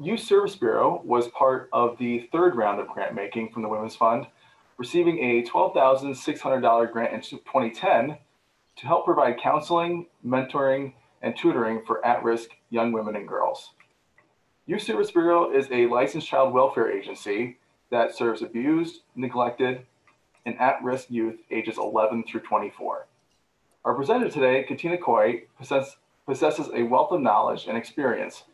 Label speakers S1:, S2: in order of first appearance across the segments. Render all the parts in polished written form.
S1: Youth Service Bureau was part of the third round of grant making from the Women's Fund, receiving a $12,600 grant in 2010 to help provide counseling, mentoring, and tutoring for at-risk young women and girls. Youth Service Bureau is a licensed child welfare agency that serves abused, neglected, and at-risk youth ages 11 through 24. Our presenter today, Katina Kooi, possesses a wealth of knowledge and experience.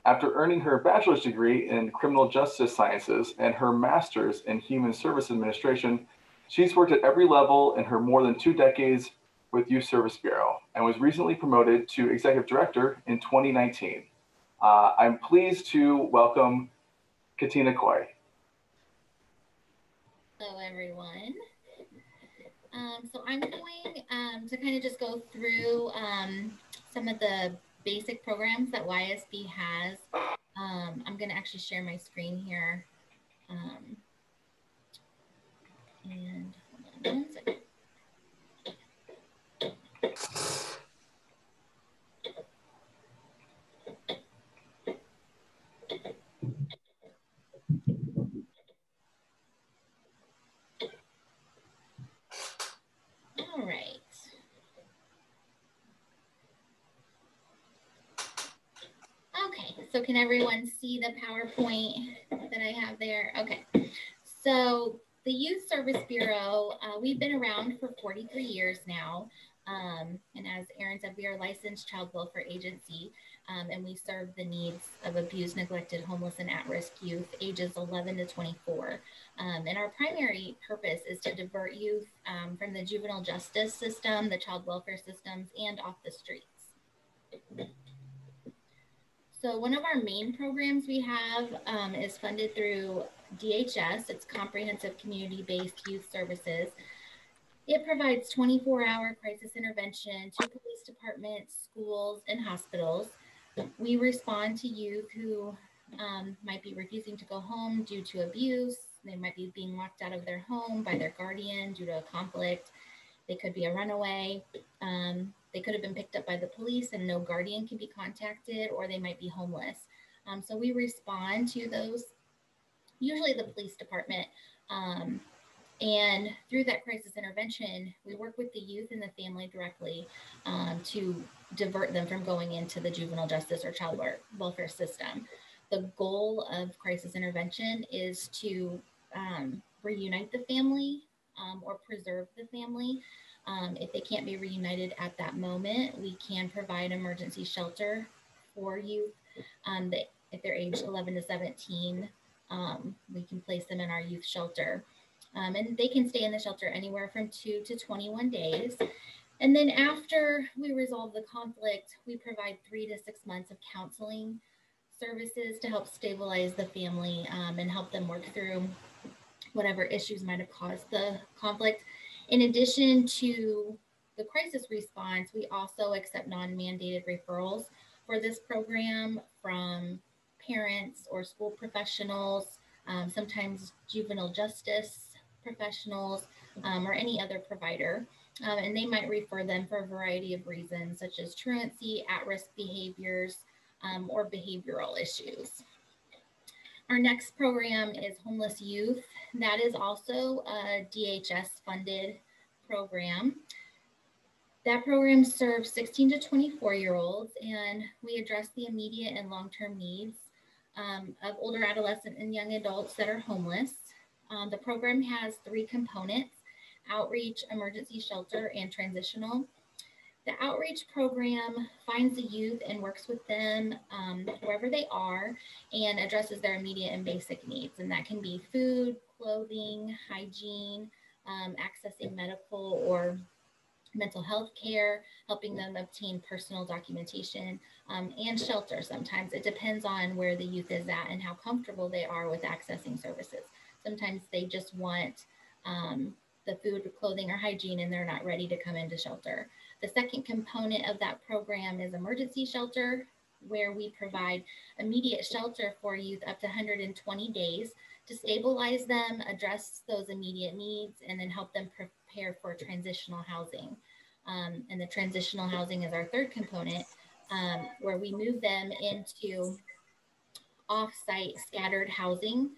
S1: After earning her bachelor's degree in criminal justice sciences and her master's in human service administration, she's worked at every level in her more than 2 decades with Youth Service Bureau and was recently promoted to executive director in 2019. I'm pleased to welcome Katina Kooi.
S2: Hello, everyone. So I'm going to kind of just go through some of the basic programs that YSB has. I'm going to actually share my screen here. And hold on 1 second. All right. Okay, so can everyone see the PowerPoint that I have there? Okay, so the Youth Service Bureau, we've been around for 43 years now. And as Erin said, we are a licensed child welfare agency, and we serve the needs of abused, neglected, homeless, and at-risk youth ages 11 to 24. And our primary purpose is to divert youth from the juvenile justice system, the child welfare systems, and off the streets. So one of our main programs we have is funded through DHS. It's Comprehensive Community-Based Youth Services. It provides 24-hour crisis intervention to police departments, schools, and hospitals. We respond to youth who might be refusing to go home due to abuse. They might be being locked out of their home by their guardian due to a conflict. They could be a runaway. They could have been picked up by the police and no guardian can be contacted, or they might be homeless. So we respond to those, usually the police department. And through that crisis intervention, we work with the youth and the family directly to divert them from going into the juvenile justice or child welfare system. The goal of crisis intervention is to reunite the family or preserve the family. If they can't be reunited at that moment, we can provide emergency shelter for youth. If they're aged 11 to 17, we can place them in our youth shelter. And they can stay in the shelter anywhere from 2 to 21 days. And then after we resolve the conflict, we provide 3 to 6 months of counseling services to help stabilize the family and help them work through whatever issues might have caused the conflict. In addition to the crisis response, we also accept non-mandated referrals for this program from parents or school professionals, sometimes juvenile justice professionals, or any other provider. And they might refer them for a variety of reasons, such as truancy, at-risk behaviors, or behavioral issues. Our next program is Homeless Youth. That is also a DHS-funded program. That program serves 16 to 24-year-olds, and we address the immediate and long-term needs of older adolescent and young adults that are homeless. The program has 3 components: outreach, emergency shelter, and transitional. The outreach program finds the youth and works with them wherever they are and addresses their immediate and basic needs. And that can be food, clothing, hygiene, accessing medical or mental health care, helping them obtain personal documentation, and shelter sometimes. It depends on where the youth is at and how comfortable they are with accessing services. Sometimes they just want the food, clothing, or hygiene, and they're not ready to come into shelter. The second component of that program is emergency shelter, where we provide immediate shelter for youth up to 120 days to stabilize them, address those immediate needs, and then help them prepare for transitional housing. And the transitional housing is our third component, where we move them into off-site scattered housing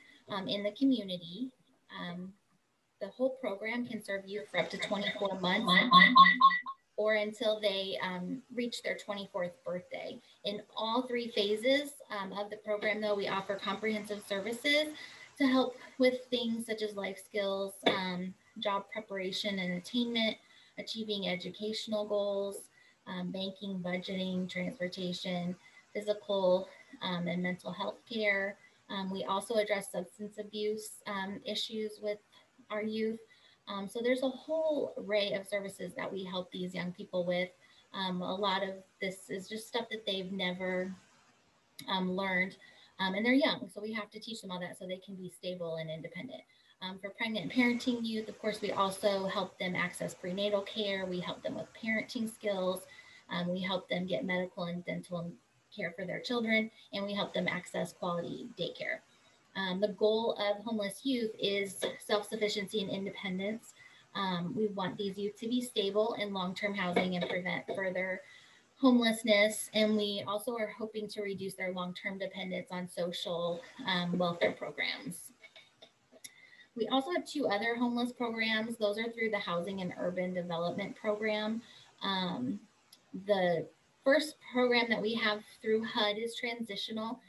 S2: in the community. The whole program can serve youth for up to 24 months or until they reach their 24th birthday. In all three phases of the program, though, we offer comprehensive services to help with things such as life skills, job preparation and attainment, achieving educational goals, banking, budgeting, transportation, physical and mental health care. We also address substance abuse issues with our youth. So there's a whole array of services that we help these young people with. A lot of this is just stuff that they've never learned, and they're young, so we have to teach them all that so they can be stable and independent. For pregnant and parenting youth, of course, we also help them access prenatal care. We help them with parenting skills. We help them get medical and dental care for their children, and we help them access quality daycare. The goal of homeless youth is self-sufficiency and independence. We want these youth to be stable in long-term housing and prevent further homelessness. And we also are hoping to reduce their long-term dependence on social welfare programs. We also have two other homeless programs. Those are through the Housing and Urban Development Program. The first program that we have through HUD is transitional,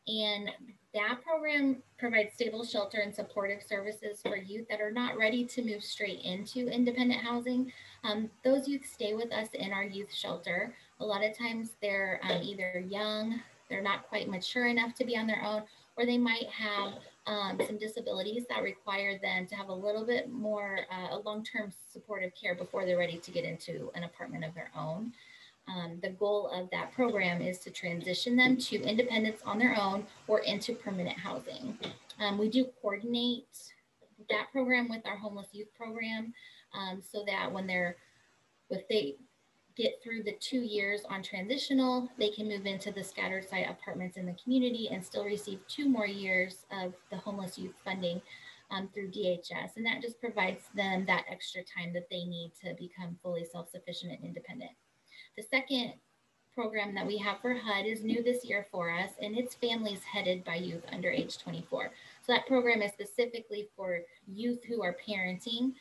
S2: and that program provides stable shelter and supportive services for youth that are not ready to move straight into independent housing. Those youth stay with us in our youth shelter. A lot of times they're either young, they're not quite mature enough to be on their own, or they might have some disabilities that require them to have a little bit more long-term supportive care before they're ready to get into an apartment of their own. The goal of that program is to transition them to independence on their own or into permanent housing. We do coordinate that program with our homeless youth program so that if they get through the 2 years on transitional, they can move into the scattered site apartments in the community and still receive 2 more years of the homeless youth funding through DHS. And that just provides them that extra time that they need to become fully self-sufficient and independent. The second program that we have for HUD is new this year for us, and it's families headed by youth under age 24. So that program is specifically for youth who are parenting.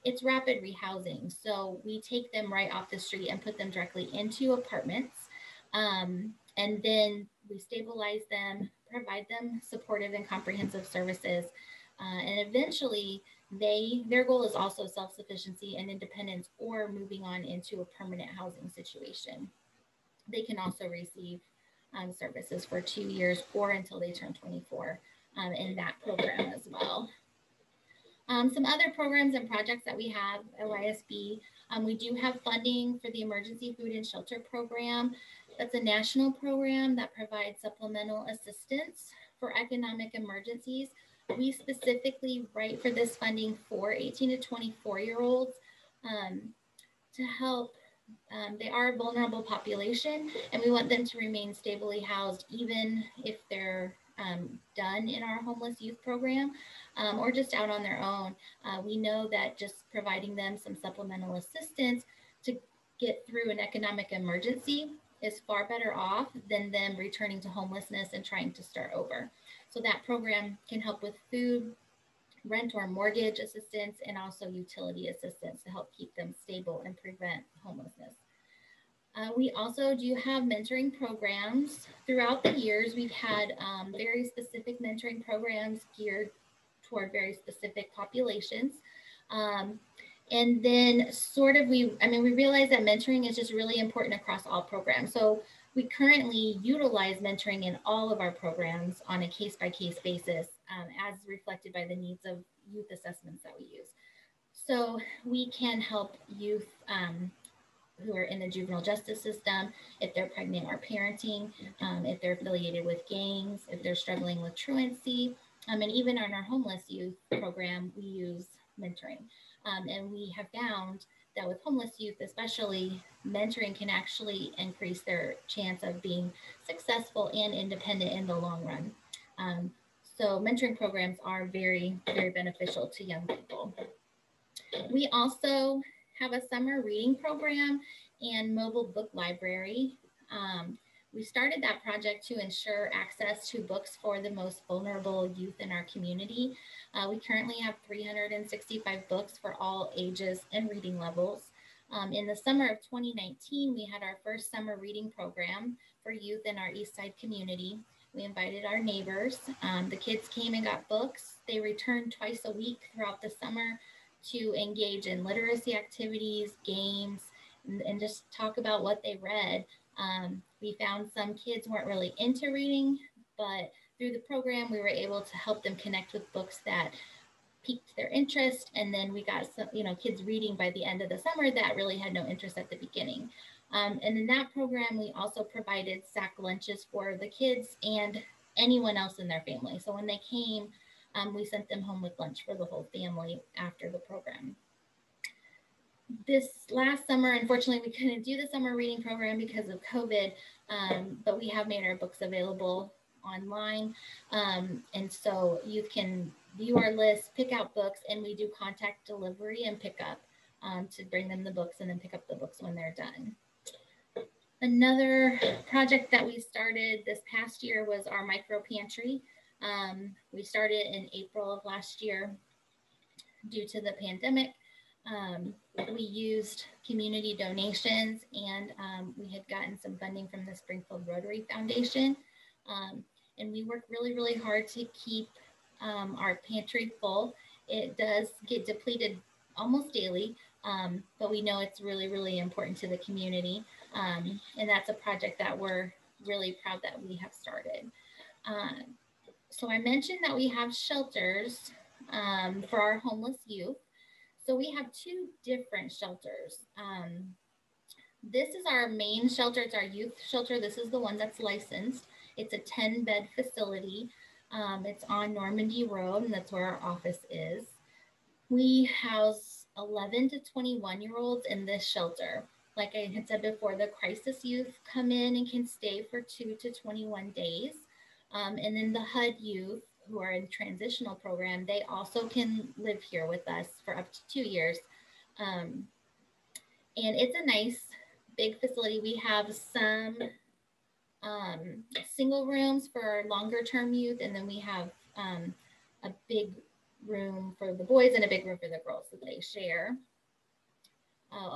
S2: It's rapid rehousing. So we take them right off the street and put them directly into apartments. And then we stabilize them, provide them supportive and comprehensive services. And eventually, their goal is also self-sufficiency and independence or moving on into a permanent housing situation. They can also receive services for 2 years or until they turn 24 in that program as well. Some other programs and projects that we have at YSB, we do have funding for the Emergency Food and Shelter Program. That's a national program that provides supplemental assistance for economic emergencies. We specifically write for this funding for 18 to 24-year-olds to help. They are a vulnerable population, and we want them to remain stably housed even if they're done in our homeless youth program or just out on their own. We know that just providing them some supplemental assistance to get through an economic emergency is far better off than them returning to homelessness and trying to start over. So that program can help with food, rent or mortgage assistance, and also utility assistance to help keep them stable and prevent homelessness. We also do have mentoring programs. Throughout the years, we've had very specific mentoring programs geared toward very specific populations. And then we realize that mentoring is just really important across all programs. So we currently utilize mentoring in all of our programs on a case-by-case basis as reflected by the needs of youth assessments that we use. So we can help youth who are in the juvenile justice system, if they're pregnant or parenting, if they're affiliated with gangs, if they're struggling with truancy, and even on our homeless youth program, we use mentoring. And we have found that with homeless youth, especially, mentoring can actually increase their chance of being successful and independent in the long run. So mentoring programs are very, very beneficial to young people. We also have a summer reading program and mobile book library. We started that project to ensure access to books for the most vulnerable youth in our community. We currently have 365 books for all ages and reading levels. In the summer of 2019, we had our first summer reading program for youth in our East Side community. We invited our neighbors. The kids came and got books. They returned twice a week throughout the summer to engage in literacy activities, games, and just talk about what they read. We found some kids weren't really into reading, but through the program, we were able to help them connect with books that piqued their interest. And then we got some, kids reading by the end of the summer that really had no interest at the beginning. And in that program, we also provided sack lunches for the kids and anyone else in their family. So when they came, we sent them home with lunch for the whole family after the program. This last summer, unfortunately, we couldn't do the summer reading program because of COVID, but we have made our books available online. And so you can view our list, pick out books, and we do contact delivery and pickup to bring them the books and then pick up the books when they're done. Another project that we started this past year was our micro pantry. We started in April of last year due to the pandemic. We used community donations, and we had gotten some funding from the Springfield Rotary Foundation. And we work really, really hard to keep our pantry full. It does get depleted almost daily, but we know it's really, really important to the community. And that's a project that we're really proud that we have started. So I mentioned that we have shelters for our homeless youth. So we have two different shelters. This is our main shelter. It's our youth shelter. This is the one that's licensed. It's a 10-bed facility. It's on Normandy Road, and that's where our office is. We house 11 to 21-year-olds in this shelter. Like I had said before, the crisis youth come in and can stay for 2 to 21 days. And then the HUD youth, who are in transitional program, they also can live here with us for up to 2 years. And it's a nice big facility. We have some single rooms for longer term youth, and then we have a big room for the boys and a big room for the girls that they share.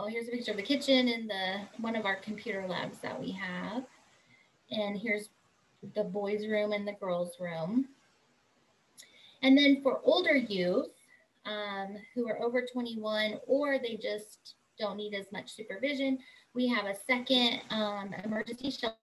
S2: Here's a picture of the kitchen and one of our computer labs that we have. And here's the boys' room and the girls' room. And then for older youth who are over 21 or they just don't need as much supervision, we have a second emergency shelter.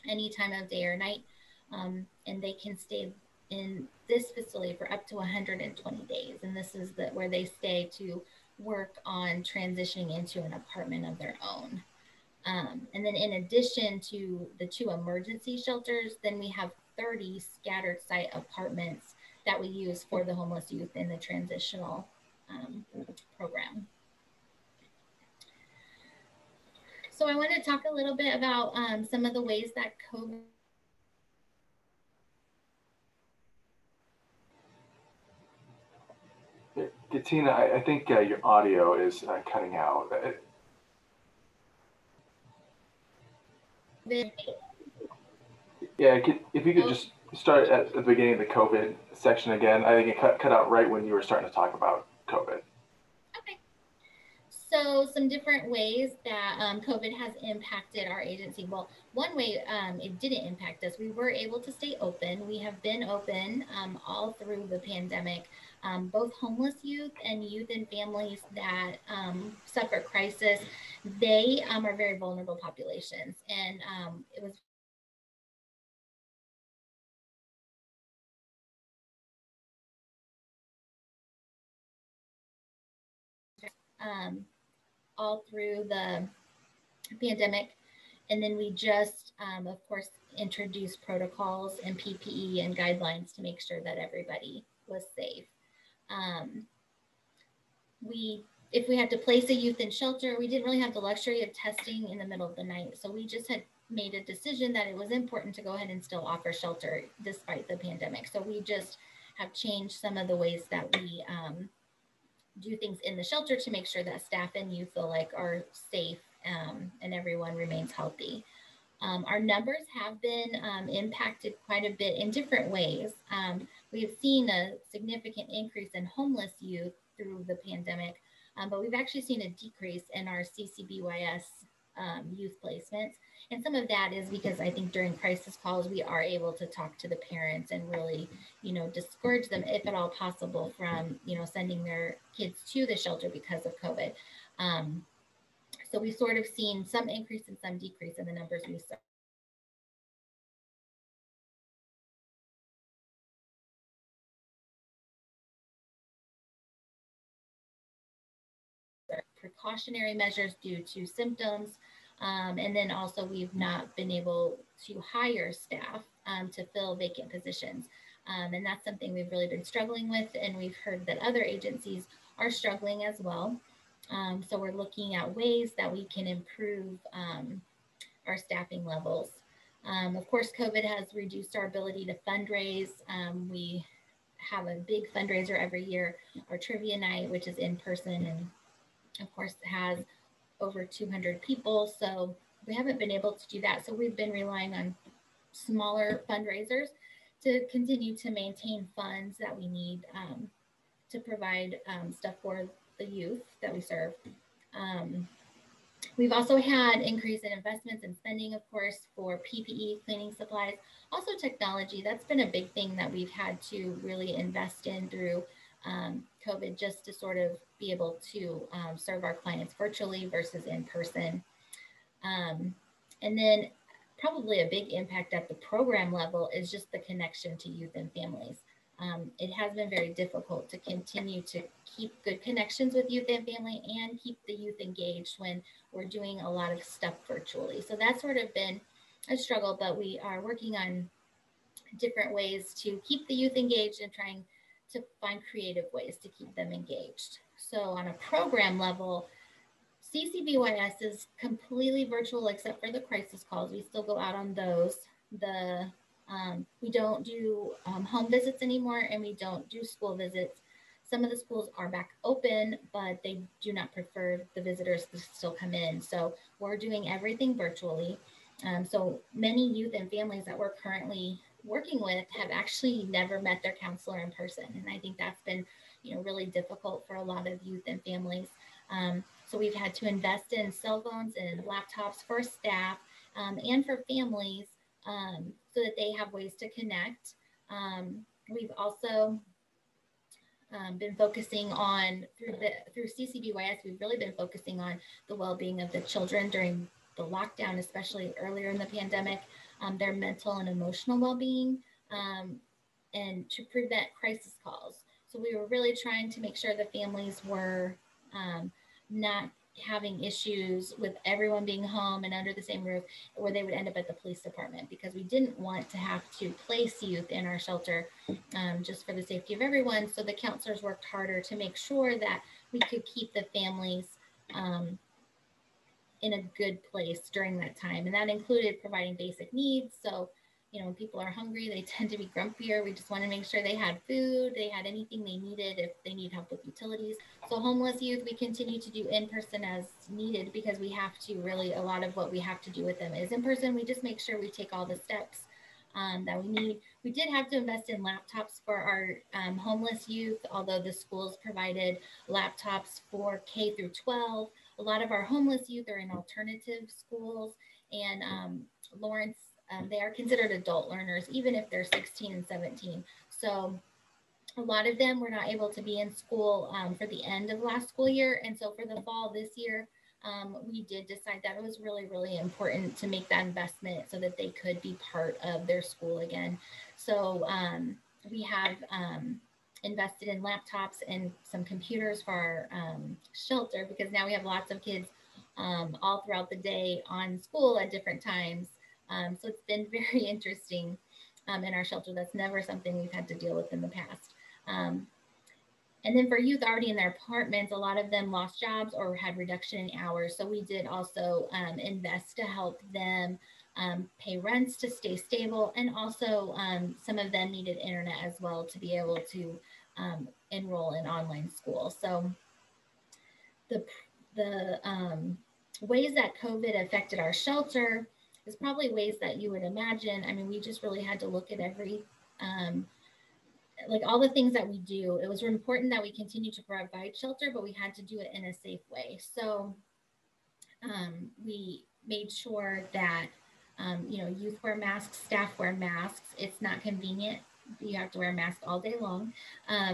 S2: Any time of day or night, and they can stay in this facility for up to 120 days. And this is where they stay to work on transitioning into an apartment of their own. And then in addition to the two emergency shelters, then we have 30 scattered site apartments that we use for the homeless youth in the transitional program. So I want to talk a little bit about some of the ways that COVID.
S1: Katina, I think your audio is cutting out. Yeah, if you could just start at the beginning of the COVID section again. I think it cut out right when you were starting to talk about COVID.
S2: Okay. So some different ways that COVID has impacted our agency. Well, one way it didn't impact us, we were able to stay open. We have been open all through the pandemic. Both homeless youth and youth and families that suffer crisis, they are very vulnerable populations. And it was all through the pandemic. And then we just, of course, introduced protocols and PPE and guidelines to make sure that everybody was safe. If we had to place a youth in shelter, we didn't really have the luxury of testing in the middle of the night. So we just had made a decision that it was important to go ahead and still offer shelter despite the pandemic. So we just have changed some of the ways that we do things in the shelter to make sure that staff and youth alike are safe and everyone remains healthy. Our numbers have been impacted quite a bit in different ways. We have seen a significant increase in homeless youth through the pandemic, but we've actually seen a decrease in our CCBYS youth placements. And some of that is because I think during crisis calls, we are able to talk to the parents and really, discourage them, if at all possible, from, sending their kids to the shelter because of COVID. So we've sort of seen some increase and some decrease in the numbers we saw. Precautionary measures due to symptoms. And then also we've not been able to hire staff to fill vacant positions. And that's something we've really been struggling with. And we've heard that other agencies are struggling as well. So we're looking at ways that we can improve our staffing levels. Of course, COVID has reduced our ability to fundraise. We have a big fundraiser every year, our trivia night, which is in person and of course has over 200 people. So we haven't been able to do that. So we've been relying on smaller fundraisers to continue to maintain funds that we need to provide stuff for the youth that we serve. We've also had increase in investments and spending, of course, for PPE, cleaning supplies, also technology. That's been a big thing that we've had to really invest in through COVID, just to sort of be able to serve our clients virtually versus in person. And then probably a big impact at the program level is just the connection to youth and families. It has been very difficult to continue to keep good connections with youth and family and keep the youth engaged when we're doing a lot of stuff virtually. So that's sort of been a struggle, but we are working on different ways to keep the youth engaged and trying to find creative ways to keep them engaged. So on a program level, CCBYS is completely virtual except for the crisis calls. We still go out on those. We don't do home visits anymore, and we don't do school visits. Some of the schools are back open, but they do not prefer the visitors to still come in. So we're doing everything virtually. So many youth and families that we're currently working with have actually never met their counselor in person. And I think that's been, really difficult for a lot of youth and families. So we've had to invest in cell phones and laptops for staff and for families so that they have ways to connect. We've also been focusing on, through CCBYS, we've really been focusing on the well-being of the children during the lockdown, especially earlier in the pandemic, their mental and emotional well-being, and to prevent crisis calls. So we were really trying to make sure the families were not having issues with everyone being home and under the same roof, where they would end up at the police department, because we didn't want to have to place youth in our shelter just for the safety of everyone. So the counselors worked harder to make sure that we could keep the families in a good place during that time. And that included providing basic needs. So, when people are hungry, they tend to be grumpier. We just want to make sure they had food, they had anything they needed if they need help with utilities. So homeless youth, we continue to do in person as needed, because we have to really, a lot of what we have to do with them is in person. We just make sure we take all the steps that we need. We did have to invest in laptops for our homeless youth, although the schools provided laptops for K through 12. A lot of our homeless youth are in alternative schools, and Lawrence, they are considered adult learners, even if they're 16 and 17. So a lot of them were not able to be in school for the end of last school year. And so for the fall this year, we did decide that it was really, really important to make that investment so that they could be part of their school again. So we have invested in laptops and some computers for our shelter, because now we have lots of kids all throughout the day on school at different times. So it's been very interesting in our shelter. That's never something we've had to deal with in the past. And then for youth already in their apartments, a lot of them lost jobs or had reduction in hours. So we did also invest to help them pay rents to stay stable. And also some of them needed internet as well to be able to enroll in online school. So the ways that COVID affected our shelter is probably ways that you would imagine. I mean, we just really had to look at every like all the things that we do. It was important that we continue to provide shelter, but we had to do it in a safe way. So we made sure that youth wear masks, staff wear masks. It's not convenient. You have to wear a mask all day long,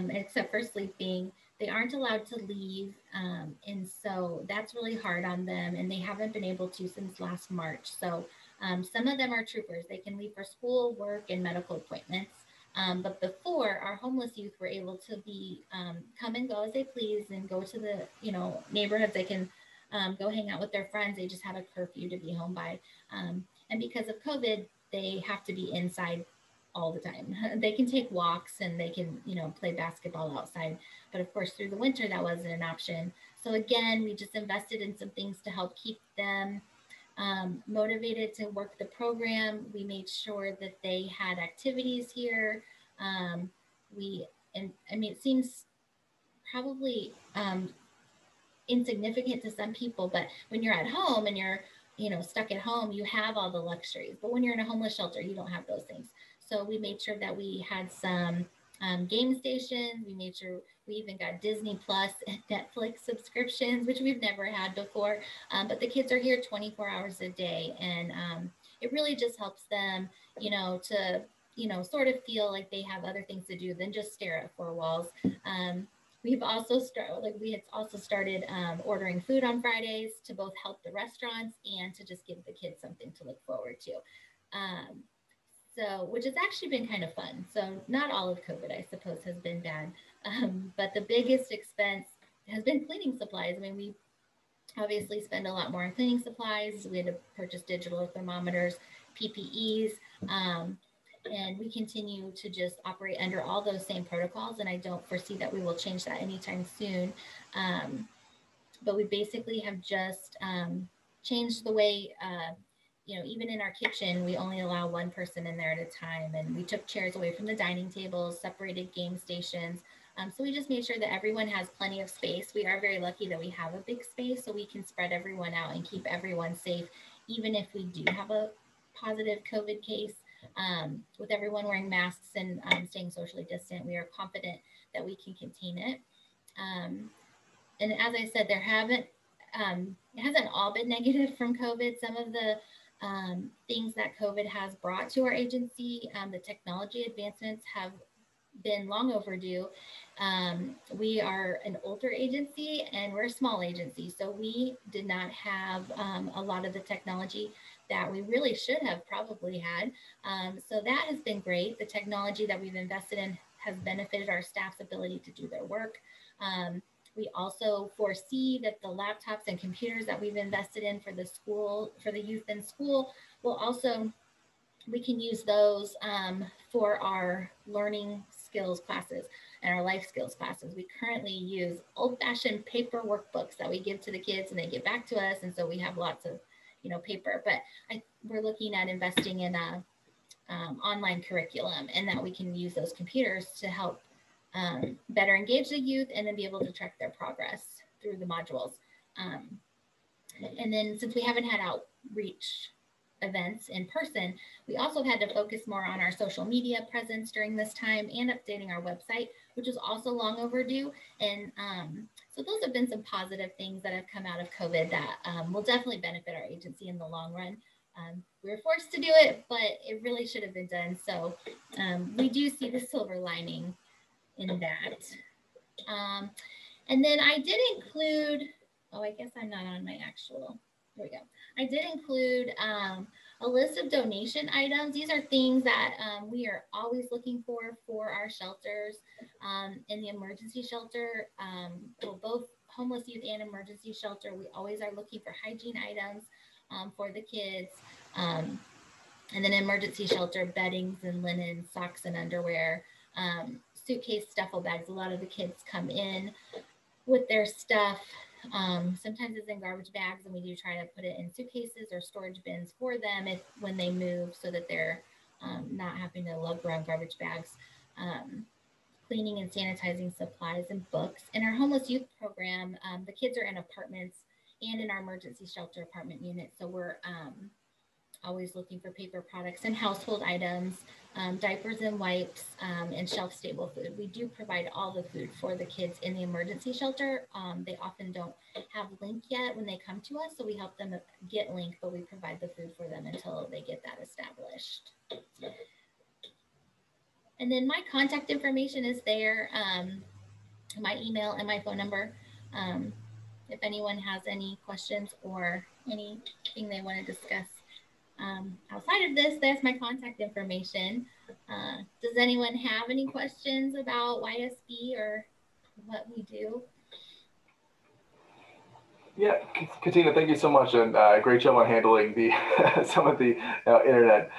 S2: except for sleeping. They aren't allowed to leave, and so that's really hard on them. And they haven't been able to since last March. So some of them are troopers. They can leave for school, work, and medical appointments. But before, our homeless youth were able to be come and go as they please and go to the neighborhoods. They can go hang out with their friends. They just had a curfew to be home by. And because of COVID, they have to be inside all the time. They can take walks and they can, play basketball outside. But of course, through the winter, that wasn't an option. So again, we just invested in some things to help keep them motivated to work the program. We made sure that they had activities here. It seems probably insignificant to some people, but when you're at home and you're stuck at home, you have all the luxuries. But when you're in a homeless shelter, you don't have those things. So we made sure that we had some game stations. We made sure we even got Disney Plus and Netflix subscriptions, which we've never had before. But the kids are here 24 hours a day, and it really just helps them, to sort of feel like they have other things to do than just stare at four walls. We had also started ordering food on Fridays to both help the restaurants and to just give the kids something to look forward to. Which has actually been kind of fun. So not all of COVID, I suppose, has been bad. But the biggest expense has been cleaning supplies. I mean, we obviously spend a lot more on cleaning supplies. We had to purchase digital thermometers, PPEs, and we continue to just operate under all those same protocols. And I don't foresee that we will change that anytime soon. But we basically have just changed the way, even in our kitchen, we only allow one person in there at a time. And we took chairs away from the dining tables, separated game stations. So we just made sure that everyone has plenty of space. We are very lucky that we have a big space, so we can spread everyone out and keep everyone safe, even if we do have a positive COVID case. With everyone wearing masks and staying socially distant, we are confident that we can contain it. And as I said, it hasn't all been negative from COVID. Some of the things that COVID has brought to our agency, the technology advancements have been long overdue. We are an older agency and we're a small agency, so we did not have a lot of the technology that we really should have probably had. So that has been great. The technology that we've invested in has benefited our staff's ability to do their work. We also foresee that the laptops and computers that we've invested in for the youth in school, we can use those for our learning skills classes and our life skills classes. We currently use old-fashioned paper workbooks that we give to the kids and they get back to us. And so we have lots of, paper, but we're looking at investing in a online curriculum, and that we can use those computers to help better engage the youth and then be able to track their progress through the modules. And then since we haven't had outreach events in person, we also had to focus more on our social media presence during this time and updating our website, which was also long overdue. And so those have been some positive things that have come out of COVID that will definitely benefit our agency in the long run. We were forced to do it, but it really should have been done. So we do see the silver lining in that. And then I did include, I guess I'm not on my actual, there we go. I did include a list of donation items. These are things that we are always looking for our shelters. In the emergency shelter, both homeless youth and emergency shelter, we always are looking for hygiene items for the kids. And then emergency shelter, beddings and linen, socks and underwear, suitcase, duffel bags. A lot of the kids come in with their stuff. Sometimes it's in garbage bags, and we do try to put it in suitcases or storage bins for them when they move, so that they're not having to lug around garbage bags. Cleaning and sanitizing supplies and books. In our homeless youth program, the kids are in apartments and in our emergency shelter apartment unit. So we're always looking for paper products and household items, diapers and wipes, and shelf stable food. We do provide all the food for the kids in the emergency shelter. They often don't have link yet when they come to us, so we help them get link, but we provide the food for them until they get that established. And then my contact information is there, my email and my phone number. If anyone has any questions or anything they want to discuss outside of this, that's my contact information. Does anyone have any questions about YSB or what we do?
S1: Yeah, Katina, thank you so much, and great job on handling the some of the internet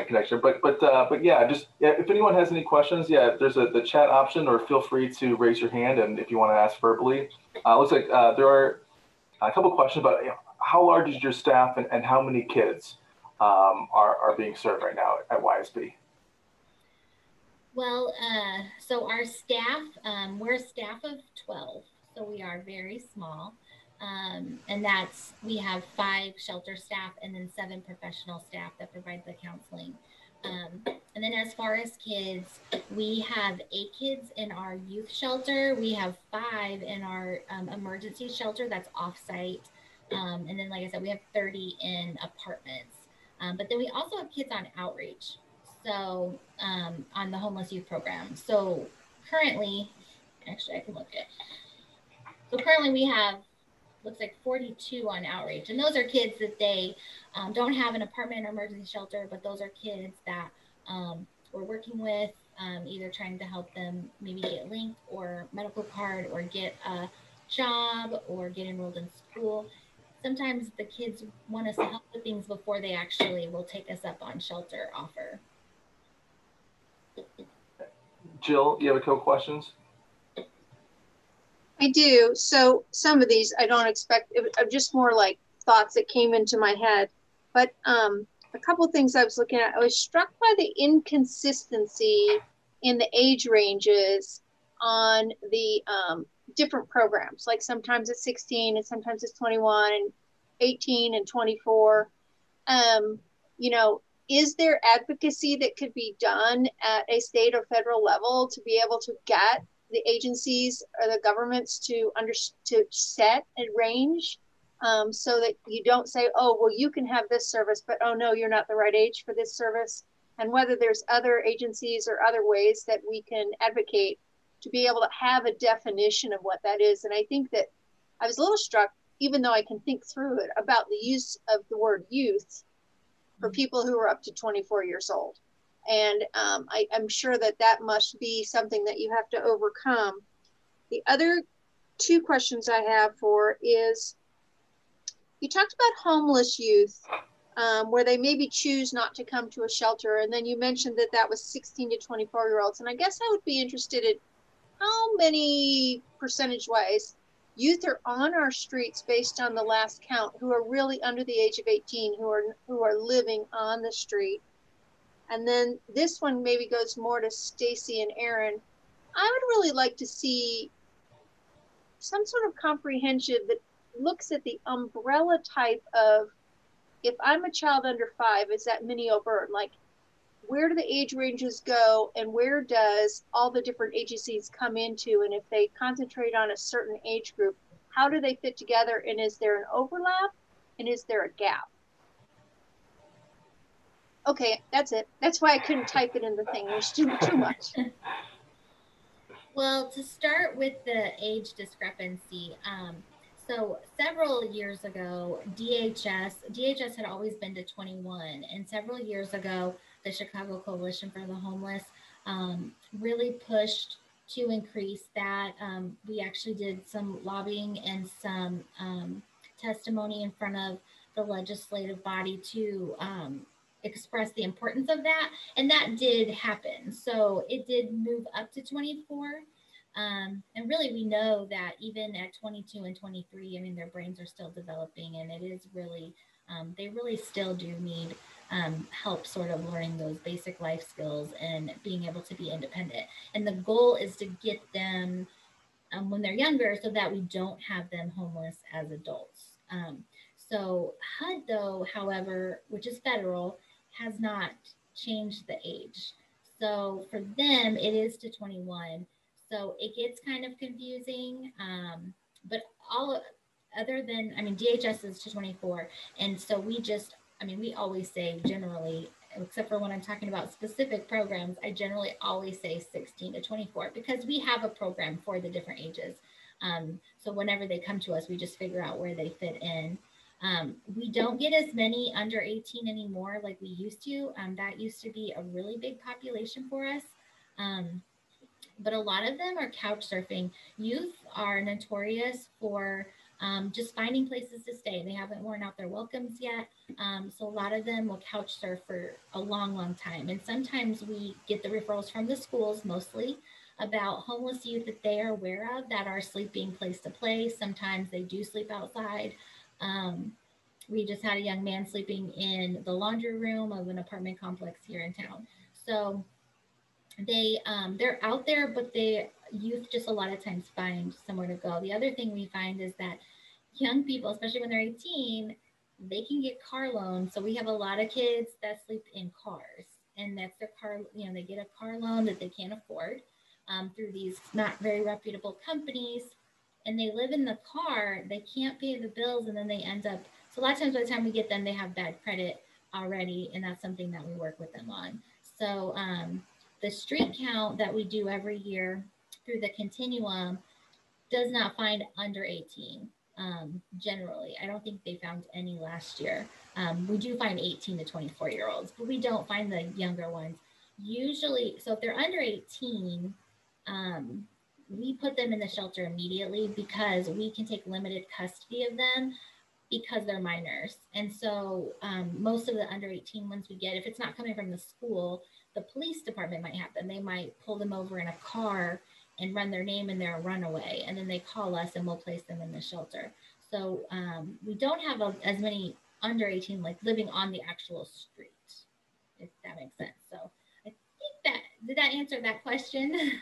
S1: connection. But yeah, if anyone has any questions, there's the chat option, or feel free to raise your hand, and if you want to ask verbally. Looks like there are a couple questions about how large is your staff, and how many kids are being served right now at YSB.
S2: Well, so our staff, we're a staff of 12. So we are very small. And we have 5 shelter staff and then 7 professional staff that provide the counseling. And then as far as kids, we have 8 kids in our youth shelter. We have 5 in our emergency shelter that's offsite. And then, like I said, we have 30 in apartments. But then we also have kids on outreach. So on the homeless youth program. So currently, actually I can look at. So currently we have, looks like 42 on outreach. And those are kids that they don't have an apartment or emergency shelter, but those are kids that we're working with, either trying to help them maybe get linked or medical card or get a job or get enrolled in school. Sometimes the kids want us to help with things before they actually will take us up on shelter offer.
S1: Jill, you have a couple questions?
S3: I do. So some of these I don't expect, just more like thoughts that came into my head. But a couple things I was looking at, I was struck by the inconsistency in the age ranges on the different programs. Like sometimes it's 16 and sometimes it's 21 and 18 and 24. You know, is there advocacy that could be done at a state or federal level to be able to get the agencies or the governments to set a range, so that you don't say, oh, well, you can have this service, but oh no, you're not the right age for this service? And whether there's other agencies or other ways that we can advocate to be able to have a definition of what that is. And I think that I was a little struck, even though I can think through it, about the use of the word youth for people who are up to 24 years old. And I'm sure that must be something that you have to overcome. The other 2 questions I have for is, you talked about homeless youth, where they maybe choose not to come to a shelter. And then you mentioned that was 16 to 24-year-olds. And I guess I would be interested in how many percentage-wise youth are on our streets based on the last count who are really under the age of 18, who are living on the street. And then this one maybe goes more to Stacy and Aaron. I would really like to see some sort of comprehension that looks at the umbrella type of, if I'm a child under 5, is that mini O'Byrne? Like, where do the age ranges go, and where does all the different agencies come into? And if they concentrate on a certain age group, how do they fit together? And is there an overlap? And is there a gap? Okay, that's it. That's why I couldn't type it in the thing. There's too much.
S2: Well, to start with the age discrepancy, so several years ago, DHS had always been to 21, and several years ago, the Chicago Coalition for the Homeless really pushed to increase that. We actually did some lobbying and some testimony in front of the legislative body to express the importance of that, and that did happen. So it did move up to 24. And really, we know that even at 22 and 23, I mean, their brains are still developing, and it is really, they really still do need help sort of learning those basic life skills and being able to be independent. And the goal is to get them when they're younger so that we don't have them homeless as adults. So HUD, though, however, which is federal, has not changed the age. So for them, it is to 21. So it gets kind of confusing. But all other than, I mean, DHS is to 24. And so we just, I mean, we always say generally, except for when I'm talking about specific programs, I generally always say 16 to 24 because we have a program for the different ages. So whenever they come to us, we just figure out where they fit in. We don't get as many under 18 anymore like we used to. That used to be a really big population for us. But a lot of them are couch surfing. Youth are notorious for just finding places to stay. They haven't worn out their welcomes yet. So a lot of them will couch surf for a long, long time. And sometimes we get the referrals from the schools mostly about homeless youth that they are aware of that are sleeping place to place. Sometimes they do sleep outside. We just had a young man sleeping in the laundry room of an apartment complex here in town. So they're out there, but the youth just a lot of times find somewhere to go. The other thing we find is that young people, especially when they're 18, they can get car loans. So we have a lot of kids that sleep in cars, and that's their car. You know, they get a car loan that they can't afford through these not very reputable companies, and they live in the car. They can't pay the bills, and then they end up. So a lot of times, by the time we get them, they have bad credit already, and that's something that we work with them on. So the street count that we do every year through the continuum does not find under 18 generally. I don't think they found any last year. We do find 18 to 24-year-olds, but we don't find the younger ones. Usually, so if they're under 18, we put them in the shelter immediately because we can take limited custody of them because they're minors. And so most of the under 18 ones we get, if it's not coming from the school, the police department might have them. They might pull them over in a car and run their name in there and run away. And then they call us and we'll place them in the shelter. So we don't have as many under 18 like living on the actual street, if that makes sense. So I think that, did that answer that question?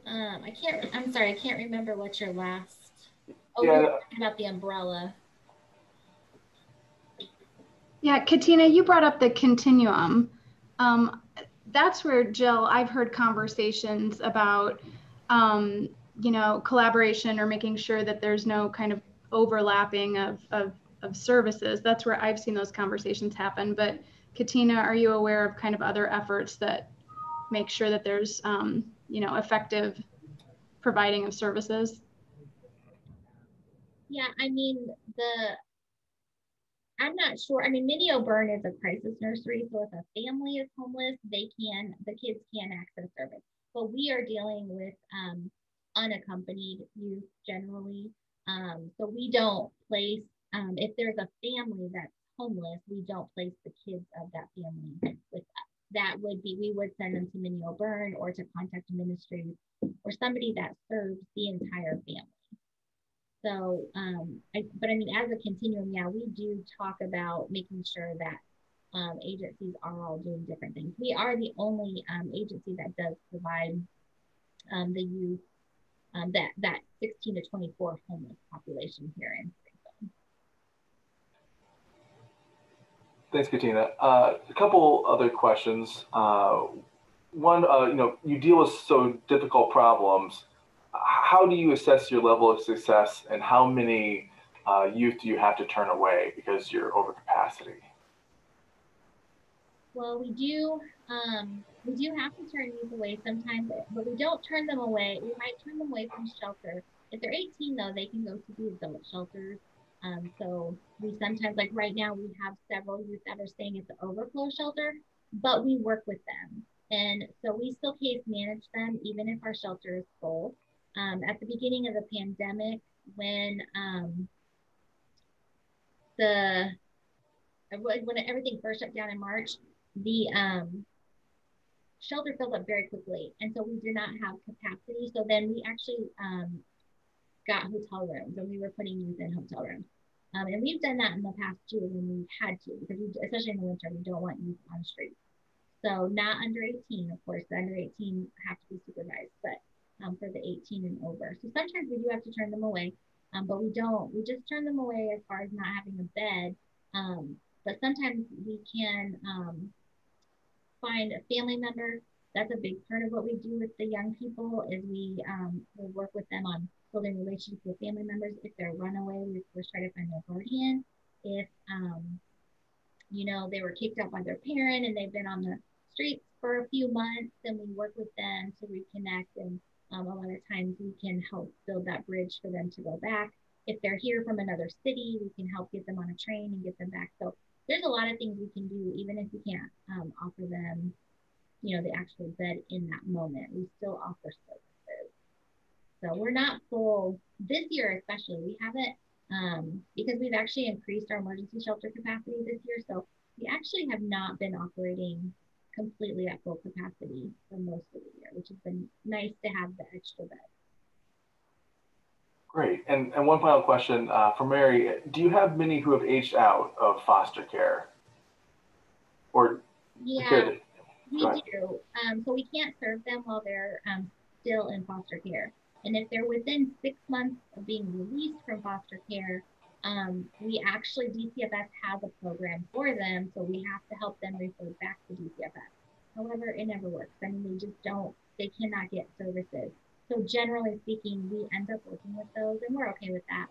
S2: I'm sorry, I can't remember what your last, oh, yeah. We were talking about the umbrella.
S4: Yeah, Katina, you brought up the continuum. That's where, Jill, I've heard conversations about, you know, collaboration or making sure that there's no kind of overlapping of services. That's where I've seen those conversations happen. But Katina, are you aware of kind of other efforts that make sure that there's, you know, effective providing of services?
S2: Yeah, I mean, I'm not sure. I mean, Minio Burn is a crisis nursery, so if a family is homeless, the kids can access service. But we are dealing with unaccompanied youth generally. So we don't place, if there's a family that's homeless, we don't place the kids of that family with us. That would be, we would send them to Minio Burn or to Contact Ministries or somebody that serves the entire family. So, but I mean, as a continuum, yeah, we do talk about making sure that agencies are all doing different things. We are the only agency that does provide the youth, that 16 to 24 homeless population here in Springfield.
S1: Thanks, Katina. A couple other questions. One, you know, you deal with so difficult problems. How do you assess your level of success, and how many youth do you have to turn away because you're over capacity?
S2: Well, we do have to turn youth away sometimes, but we don't turn them away. We might turn them away from shelter. If they're 18, though, they can go to the adult shelters. So we sometimes, like right now, we have several youth that are staying at the overflow shelter, but we work with them. And so we still case manage them, even if our shelter is full. At the beginning of the pandemic, when when everything first shut down in March, the shelter filled up very quickly. And so we did not have capacity. So then we actually got hotel rooms, and we were putting youth in hotel rooms. And we've done that in the past too when we had to, because especially in the winter, we don't want youth on the street. So not under 18, of course. The under 18 have to be supervised, but for the 18 and over. So sometimes we do have to turn them away, but we don't. We just turn them away as far as not having a bed. But sometimes we can find a family member. That's a big part of what we do with the young people is we will work with them on building relationships with family members. If they're runaway, we first try to find their guardian. If you know, they were kicked out by their parent and they've been on the streets for a few months, then we work with them to reconnect. And a lot of times we can help build that bridge for them to go back. If they're here from another city, we can help get them on a train and get them back. So there's a lot of things we can do, even if we can't offer them, you know, the actual bed in that moment. We still offer services. So we're not full this year, especially. We haven't because we've actually increased our emergency shelter capacity this year. So we actually have not been operating completely at full capacity for most of the year, which has been nice to have the extra bed.
S1: Great. And one final question for Mary. Do you have many who have aged out of foster care? Or
S2: yeah, we do. So we can't serve them while they're still in foster care. And if they're within 6 months of being released from foster care, we actually, DCFS has a program for them. So we have to help them refer back to DCFS. However, it never works. I mean, they just don't, they cannot get services. So generally speaking, we end up working with those and we're okay with that.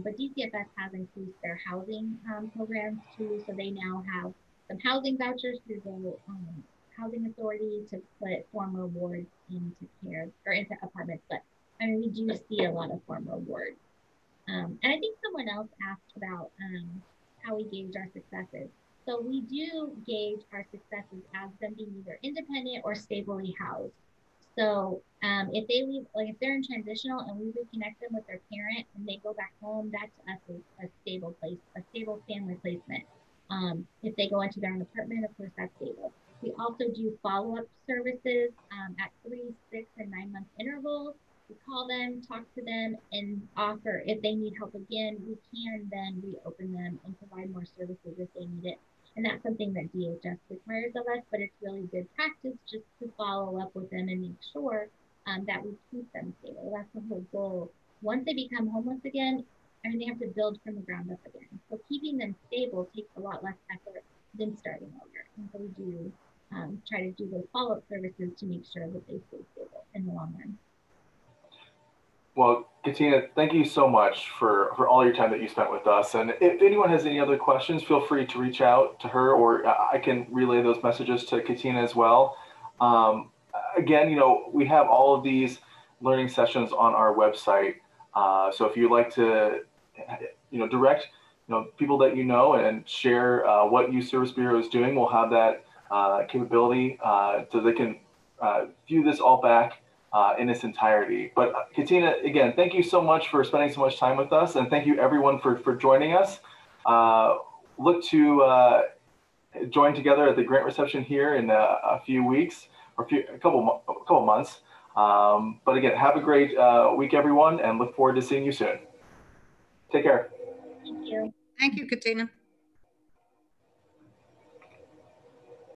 S2: But DCFS has increased their housing programs too. So they now have some housing vouchers through the housing authority to put former wards into care or into apartments. But I mean, we do see a lot of former wards. And I think someone else asked about how we gauge our successes. So we do gauge our successes as them being either independent or stably housed. So if they leave, like if they're in transitional and we reconnect them with their parent and they go back home, that to us is a stable place, a stable family placement. If they go into their own apartment, of course, that's stable. We also do follow-up services at 3, 6, and 9 month intervals. We call them, talk to them, and offer, if they need help again, we can then reopen them and provide more services if they need it. And that's something that DHS requires of us, but it's really good practice just to follow up with them and make sure that we keep them stable. That's the whole goal. Once they become homeless again, I mean, they have to build from the ground up again. So keeping them stable takes a lot less effort than starting over. And so we do try to do those follow-up services to make sure that they stay stable in the long run.
S1: Well, Katina, thank you so much for all your time that you spent with us. And if anyone has any other questions, feel free to reach out to her, or I can relay those messages to Katina as well. Again, you know, we have all of these learning sessions on our website. So if you'd like to, you know, direct, you know, people that you know and share what Youth Service Bureau is doing, we'll have that capability so they can view this all back in its entirety. But Katina, again, thank you so much for spending so much time with us, and thank you everyone for joining us. Look to join together at the grant reception here in a few weeks or a couple months. But again, have a great week, everyone, and look forward to seeing you soon. Take care.
S2: Thank you.
S5: Thank you, Katina.